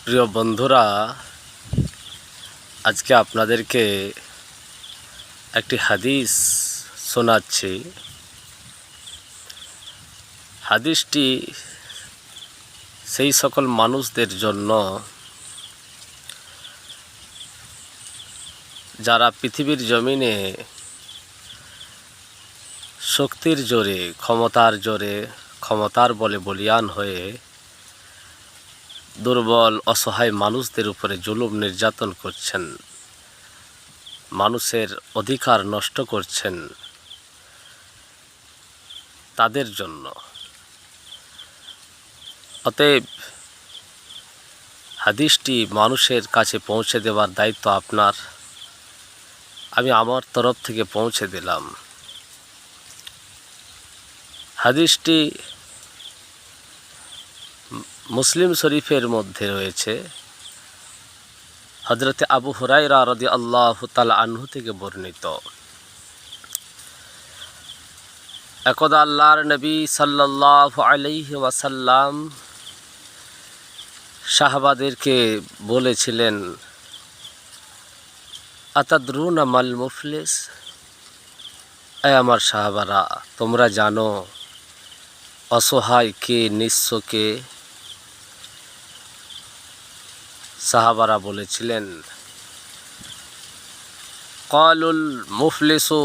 প্রিয় বন্ধুরা, আজকে আপনাদেরকে একটি হাদিস শোনাচ্ছি। হাদিসটি সেই সকল মানুষদের জন্য যারা পৃথিবীর জমিনে শক্তির জোরে, ক্ষমতার বলে বলীয়ান হয়ে দুর্বল অসহায় মানুষদের উপরে জুলুম নির্যাতন করছেন, মানুষের অধিকার নষ্ট করছেন, তাদের জন্য। অতএব হাদিসটি মানুষের কাছে পৌঁছে দেওয়ার দায়িত্ব আপনার। আমি আমার তরফ থেকে পৌঁছে দিলাম। হাদিসটি মুসলিম শরীফের মধ্যে রয়েছে। হযরত আবু হুরায়রা রাদিয়াল্লাহু তাআলা আনহু থেকে বর্ণিত। একদা আল্লাহর নবী সাল্লাল্লাহু আলাইহি ওয়াসাল্লাম সাহাবাদেরকে বলেছিলেন, আতাদরুনা মাল মুফলিস? আমার সাহাবারা, তোমরা জানো অসহায় কে, নিঃস্ব কে? সাহাবারা বলেছিলেন, ক্বালুল মুফলিসু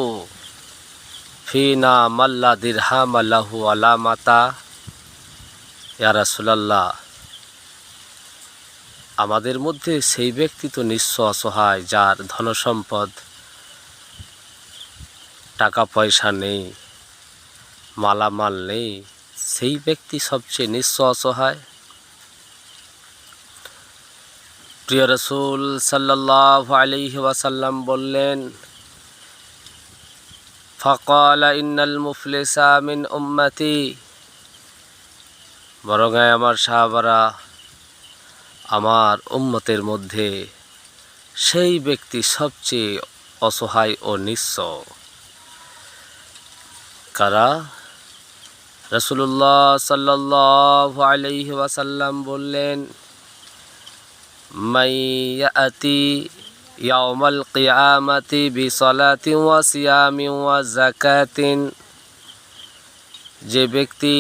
ফিনা মাল্লা দিরহাম লাহু ওয়ালা মাতা। ইয়া রাসূলুল্লাহ, আমাদের মধ্যে সেই ব্যক্তি তো নিঃস্ব, অসহায়, যার ধনসম্পদ, টাকা পয়সা নেই, মালামাল নেই, সেই ব্যক্তি সবচেয়ে নিঃস্ব, অসহায়। প্রিয় রাসূল সাল্লাল্লাহু আলাইহি ওয়াসাল্লাম বললেন, ফাকালা ইন্নাল মুফলিসা মিন উম্মতি। বরং আমার সাহাবারা, আমার উম্মতের মধ্যে সেই ব্যক্তি সবচেয়ে অসহায় ও নিঃস্ব। কারা? রাসূলুল্লাহ সাল্লাল্লাহু আলাইহি ওয়াসাল্লাম বললেন, মান ইয়াতি ইয়াউমাল কিয়ামাতি বিসালাতিন ওয়া সিয়ামিন ওয়া যাকাতিন। যে ব্যক্তি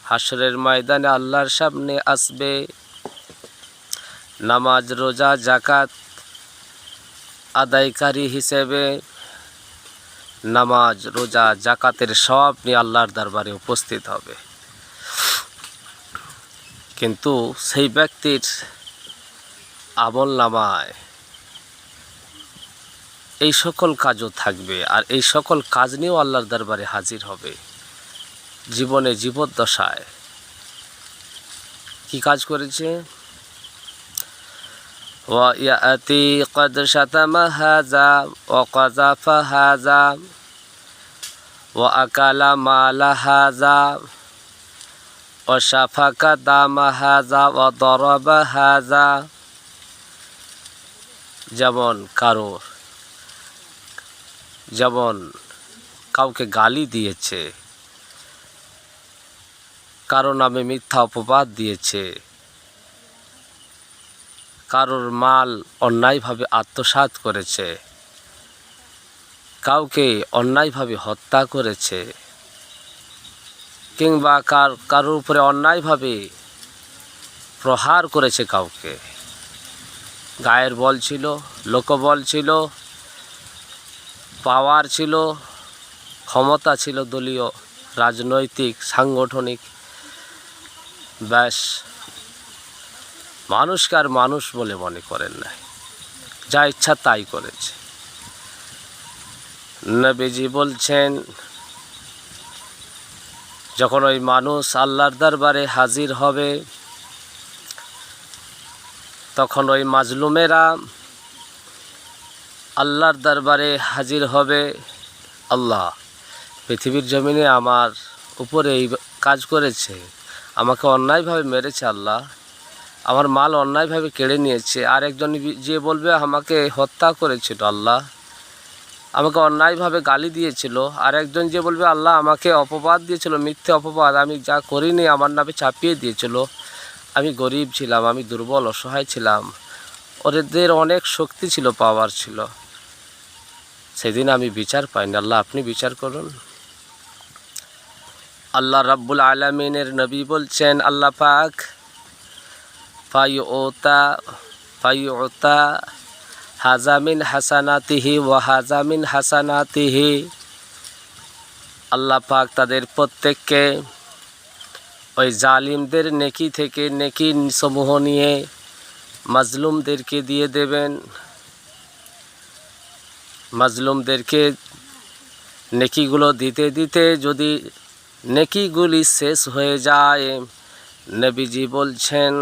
হাশরের ময়দানে আল্লাহর সামনে আসবে, নামাজ, রোজা, যাকাত আদায়কারী হিসেবে, নামাজ, রোজা, যাকাতের সব নিয়ে আল্লাহর দরবারে উপস্থিত হবে, কিন্তু সেই ব্যক্তির আমল নামায় এই সকল কাজও থাকবে, আর এই সকল কাজ নিয়েও আল্লাহর দরবারে হাজির হবে। জীবনে, জীবদ্দশায় কি কাজ করেছে? ওয়া ইয়াতি ক্বাদ শাতামা হাযা ওয়া কাযাফা হাযা ওয়া আকালা মালা হাযা ওয়া শাফাকা দামা হাযা ওয়া দারাবা হাযা। যেমন কাউকে গালি দিয়েছে, কারো নামে মিথ্যা অপবাদ দিয়েছে, কারোর মাল অন্যায়ভাবে আত্মসাৎ করেছে, কাউকে অন্যায়ভাবে হত্যা করেছে, কিংবা কারোর উপরে অন্যায়ভাবে প্রহার করেছে, কাউকে গায়ের বল ছিল, লোকবল ছিল, পাওয়ার ছিল, ক্ষমতা ছিল, দলীয়, রাজনৈতিক, সাংগঠনিক, ব্যাস মানুষকে আর মানুষ বলে মনে করেন না, যা ইচ্ছা তাই করেছে। নবীজি বলছেন, যখন ওই মানুষ আল্লাহর দরবারে হাজির হবে, তখন ওই মাজলুমেরা আল্লাহর দরবারে হাজির হবে, আল্লাহ পৃথিবীর জমিনে আমার উপরে এই কাজ করেছে, আমাকে অন্যায়ভাবে মেরেছে, আল্লাহ আমার মাল অন্যায়ভাবে কেড়ে নিয়েছে। আরেকজন যে বলবে আমাকে হত্যা করেছিল, আল্লাহ আমাকে অন্যায়ভাবে গালি দিয়েছিল। আরেকজন যে বলবে আল্লাহ আমাকে অপবাদ দিয়েছিল, মিথ্যে অপবাদ, আমি যা করিনি আমার নামে চাপিয়ে দিয়েছিল। আমি গরিব ছিলাম, আমি দুর্বল অসহায় ছিলাম, ওদের অনেক শক্তি ছিল, পাওয়ার ছিল, সেদিন আমি বিচার পাইনি। আল্লাহ আপনি বিচার করুন। আল্লাহ রাব্বুল আলামিনের নবী বলছেন, আল্লাহ পাক ফায়ুতা হাজামিন হাসানাতিহি ওয়া হাজামিন হাসানাতিহি, আল্লাহ পাক তাদের প্রত্যেককে ওই জালিমদের নেকি থেকে নেকি সমূহ নিয়ে মাজলুমদেরকে দিয়ে দেবেন। মাজলুমদেরকে নেকিগুলো দিতে দিতে যদি নেকিগুলি শেষ হয়ে যায়, নবীজি বলছেন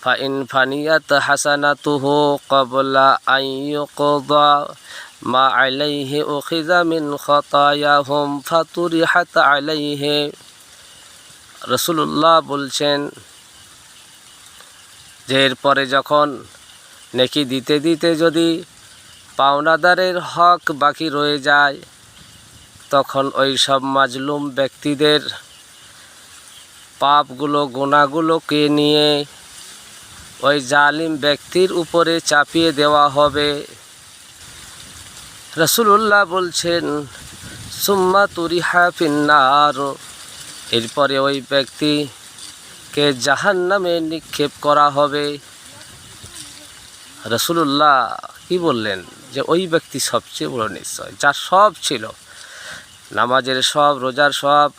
ফাইন ফানিয়াত হাসানাতুহু ক্বাবলা আন ইউকদা মা আলাইহি উখিযা মিন খাতায়াহুম ফাতুরিহাত আলাইহি। রাসূলুল্লাহ বলছেন যে এরপরে যখন নেকি দিতে দিতে যদি পাওনাদারের হক বাকি রয়ে যায়, তখন ওই সব মাজলুম ব্যক্তিদের পাপগুলো গুনাহগুলোকে নিয়ে ওই জালিম ব্যক্তির উপরে চাপিয়ে দেওয়া হবে। রাসূলুল্লাহ বলছেন সুম্মা তুরিহা ফিন্নার, এরপরে ওই ব্যক্তিকে জাহান্নামে নিক্ষেপ করা হবে। রাসূলুল্লাহ কি বললেন? যে ওই ব্যক্তি সবচেয়ে বড় নিশ্চয়, যার সব ছিল, নামাজের সব, রোজার সব,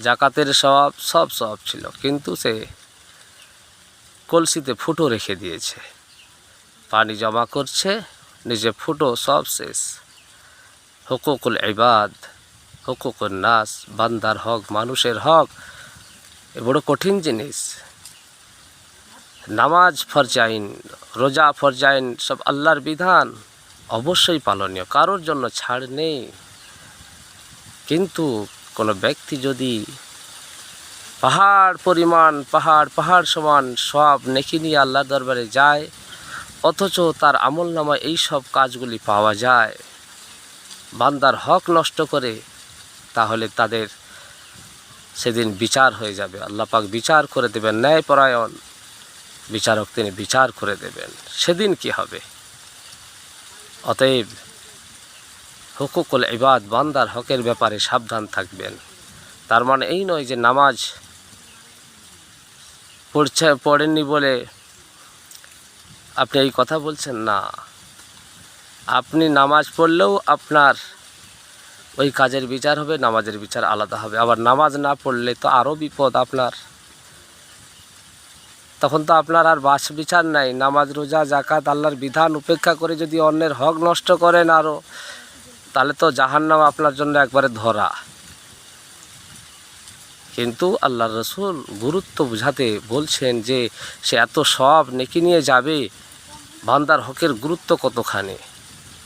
জাকাতের সব সব ছিল, কিন্তু সে কলসিতে ফুটো রেখে দিয়েছে, পানি জমা করছে, নিজে ফুটো, সব শেষ। হুকুকুল ইবাদ, হুকুকুল নাস, বান্দার হক, মানুষের হক, এ বড় কঠিন জিনিস। নামাজ ফরজাইন, রোজা ফরজাইন, সব আল্লাহর বিধান, অবশ্যই পালনীয়, কারোর জন্য ছাড় নেই। কিন্তু কোনো ব্যক্তি যদি পাহাড় পরিমাণ, পাহাড় সমান সব নেকি নিয়ে আল্লাহর দরবারে যায়, অথচ তার আমলনামায় এই সব কাজগুলি পাওয়া যায়, বান্দার হক নষ্ট করে, তাহলে তাদের সেদিন বিচার হয়ে যাবে। আল্লাহ পাক বিচার করে দেবেন, ন্যায়পরায়ণ বিচারক তিনি বিচার করে দেবেন। সেদিন কি হবে? অতএব হুকুকুল ইবাদ, বান্দার হকের ব্যাপারে সাবধান থাকবেন। তার মানে এই নয় যে নামাজ পড়েননি বলে আপনি এই কথা বলছেন, না। আপনি নামাজ পড়লেও আপনার ওই কাজের বিচার হবে, নামাজের বিচার আলাদা হবে। আবার নামাজ না পড়লে তো আরও বিপদ আপনার, তখন তো আপনার আর বাস বিচার নাই। নামাজ, রোজা, জাকাত, আল্লাহর বিধান উপেক্ষা করে যদি অন্যের হক নষ্ট করেন আরও, তাহলে তো জাহান্নাম আপনার জন্য একবারে ধরা। কিন্তু আল্লাহর রাসূল গুরুত্ব বুঝাতে বলছেন যে সে এত সব নেকি নিয়ে যাবে, বান্দার হকের গুরুত্ব কতখানি,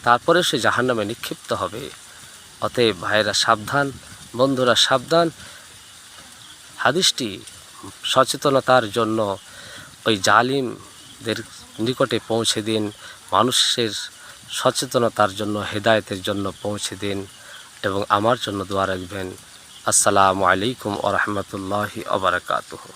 তারপরে সে জাহান্নামে নিক্ষিপ্ত হবে। অতএব ভাইরা সাবধান, বন্ধুরা সাবধান। হাদিসটি সচেতনতার জন্য ওই জালিমদের নিকটে পৌঁছে দিন, মানুষের সচেতনতার জন্য, হেদায়েতের জন্য পৌঁছে দিন, এবং আমার জন্য দোয়া রাখবেন। আসসালামু আলাইকুম ওয়া রাহমাতুল্লাহি ওয়া বারাকাতুহু।